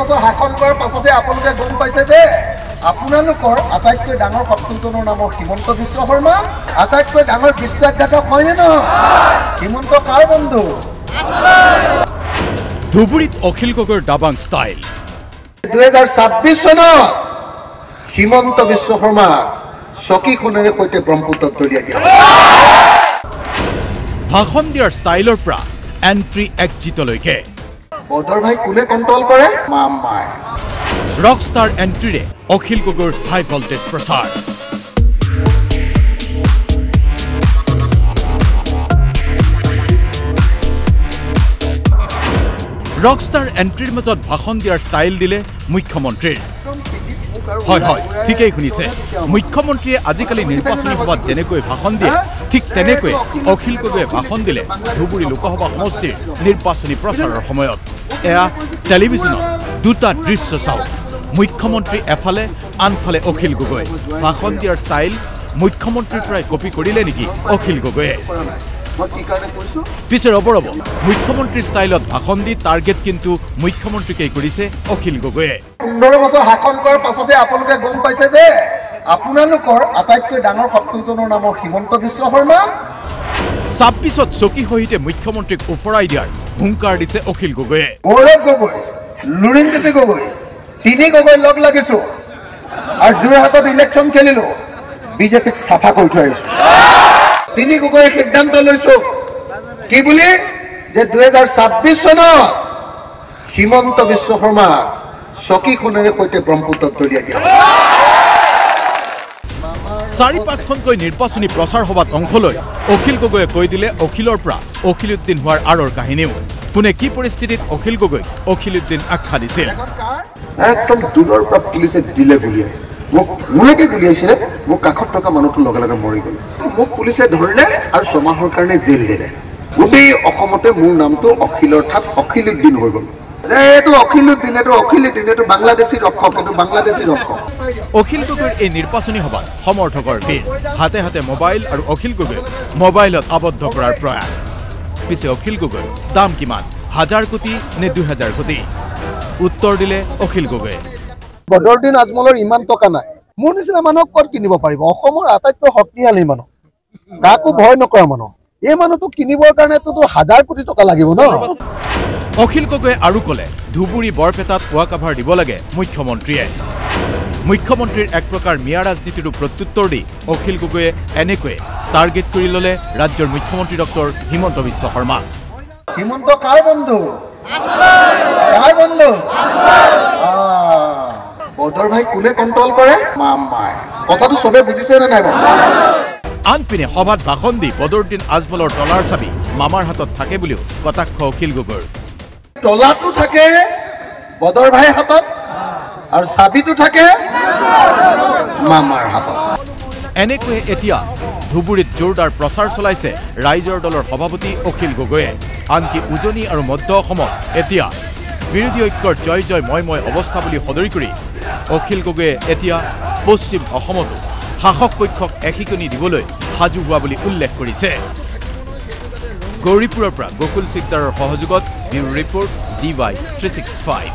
বছৰ শাসন কৰাৰ পাছতে আপোনালোকে গম পাইছে যে আপোনালোকৰ আটাইতকৈ ডাঙৰ শত্ৰুজনৰ নাম হিমন্ত বিশ্ব শৰ্মা, আটাইতকৈ ডাঙৰ বিশ্বাসঘাতক হয়নে নহয়? হিমন্ত কাৰ বন্ধু? ধুবুৰীত অখিল গগৈৰ দাবাং ষ্টাইল। 2026 চনত হিমন্ত বিশ্ব শৰ্মা চকীখনেৰে সৈতে ব্ৰহ্মপুত্ৰত দলিয়াই দিয়া ভাষণ দিয়াৰ ষ্টাইলৰ পৰা এণ্ট্ৰি এক্সিটলৈকে বদৰ ভাই কোনে কণ্ট্ৰল কৰে? মামাই। ৰকষ্টাৰ এণ্ট্ৰিৰে অখিল গগৈৰ হাই ভল্টেজ প্ৰচাৰ। ৰকষ্টাৰ এণ্ট্ৰিৰ মাজত ভাষণ দিয়াৰ ষ্টাইল দিলে মুখ্যমন্ত্ৰীৰ। হয় হয়, ঠিকেই শুনিছে। মুখ্যমন্ত্ৰীয়ে আজিকালি নিৰ্বাচনী সভাত যেনেকৈ ভাষণ দিয়ে ঠিক তেনেকৈ অখিল গগৈয়ে ভাষণ দিলে ধুবুৰী লোকসভা সমষ্টিৰ নিৰ্বাচনী প্ৰচাৰৰ সময়ত। এয়া টেলিভিছনত দুটা দৃশ্য চাওক। মুখ্যমন্ত্ৰী এফালে, আনফালে অখিল গগৈ। ভাষণ দিয়াৰ ষ্টাইল মুখ্যমন্ত্ৰীৰ পৰাই কপি কৰিলে নেকি অখিল গগৈয়ে? পিছে ৰ'ব মুখ্যমন্ত্ৰীৰ ষ্টাইলত ভাষণ দি টাৰ্গেট কিন্তু মুখ্যমন্ত্ৰীকেই কৰিছে অখিল গগৈয়ে। 15 বছৰ শাসন কৰাৰ পাছতে আপোনালোকে গম পাইছে যে আপোনালোকৰ আটাইতকৈ ডাঙৰ শত্ৰুজনৰ নাম হিমন্ত বিশ্ব শৰ্মা। 26ত চকী সহিতে মুখ্যমন্ত্ৰীক উফৰাই দিয়াৰ হুংকাৰ দিছে অখিল গগৈয়ে। গৌৰৱ গগৈ, লুৰিণজ্যোতি গগৈ, তিনি গগৈ লগ লাগিছো আৰু যোৰহাটত ইলেকশ্যন খেলিলো, বিজেপিক চাফা কৰি থৈ আহিছো। তিনি গগৈৰ সিদ্ধান্ত লৈছো কি বুলি যে 2026 চনত হিমন্ত বিশ্ব শৰ্মা চকীখনেৰে সৈতে ব্ৰহ্মপুত্ৰত দলিয়াই দিয়া। 4-5খনকৈ নিৰ্বাচনী প্ৰচাৰ সভাত অংশ লৈ অখিল গগৈয়ে কৈ দিলে অখিলৰ পৰা অখিলুদ্দিন হোৱাৰ আঁৰৰ কাহিনীও। কোনে কি পৰিস্থিতিত অখিল গগৈক অখিলুদ্দিন আখ্যা দিছিল? একদম দূৰৰ পৰা পুলিচে দিলে গুলিয়াই মোকে গুলিয়াইছিলে। মোক কাষত থকা মানুহটো লগে লগে মৰি গ'ল। মোক পুলিচে ধৰিলে আৰু 6 মাহৰ কাৰণে জেল দিলে। গোটেই অসমতে মোৰ নামটো অখিলৰ ঠাইত অখিলুদ্দিন হৈ গ'ল। এইটো অখিলুদ্দিন, এইটো বাংলাদেশী ৰক্ষক, এইটো বাংলাদেশী ৰক্ষক। অখিল গগৈৰ এই নিৰ্বাচনী সভাত সমৰ্থকৰ ভিৰ, হাতে হাতে মোবাইল আৰু অখিল গগৈক মোবাইলত আবদ্ধ কৰাৰ প্ৰয়াস। পিছে অখিল গগৈৰ দাম কিমান? 1000 কোটি নে 2000 কোটি? উত্তৰ দিলে অখিল গগৈয়ে। বদৰুদ্দিন আজমলৰ ইমান টকা নাই। মোৰ নিচিনা মানুহক ক'ত কিনিব পাৰিব? অসমৰ আটাইতকৈ শক্তিশালী মানুহ, কাকো ভয় নকৰা মানুহ। এই মানুহটো কিনিবৰ কাৰণেতো 1000 কোটি টকা লাগিব ন। অখিল গগৈয়ে আৰু ক'লে ধুবুৰী বৰপেটাত ৱাকআভাৰ দিব লাগে মুখ্যমন্ত্ৰীয়ে। মুখ্যমন্ত্ৰীৰ এক প্ৰকাৰ মিয়া ৰাজনীতিৰো প্ৰত্যুত্তৰ দি অখিল গগৈয়ে এনেকৈয়ে টাৰ্গেট কৰি ল'লে ৰাজ্যৰ মুখ্যমন্ত্ৰী ডক্টৰ হিমন্ত বিশ্ব শৰ্মা। হিমন্ত কাৰ বন্ধু? কাৰ বন্ধু? বদৰ ভাই কোনে কণ্ট্ৰল কৰে? মামাই। কথাটো চবে বুজিছে নে নাই? আনপিনে সভাত ভাষণ দি বদৰুদ্দিন আজমলৰ তলাৰ চাবি মামাৰ হাতত থাকে বুলিও কটাক্ষ অখিল গগৈৰ। তলাটো থাকে বদৰ ভাইৰ হাতত আৰু চাবিটো থাকে মামাৰ হাতত। এনেকৈয়ে এতিয়া ধুবুৰীত জোৰদাৰ প্ৰচাৰ চলাইছে ৰাইজৰ দলৰ সভাপতি অখিল গগৈয়ে। আনকি উজনি আৰু মধ্য অসমত এতিয়া বিৰোধী ঐক্যৰ জয় জয় মই অৱস্থা বুলি সদৰি কৰি অখিল গগৈয়ে এতিয়া পশ্চিম অসমতো শাসক পক্ষক এশিকনি দিবলৈ সাজু হোৱা বুলি উল্লেখ কৰিছে। গৌৰীপুৰৰ পৰা গকুল সিকদাৰৰ সহযোগত ব্যুৰো ৰিপৰ্ট DY 365।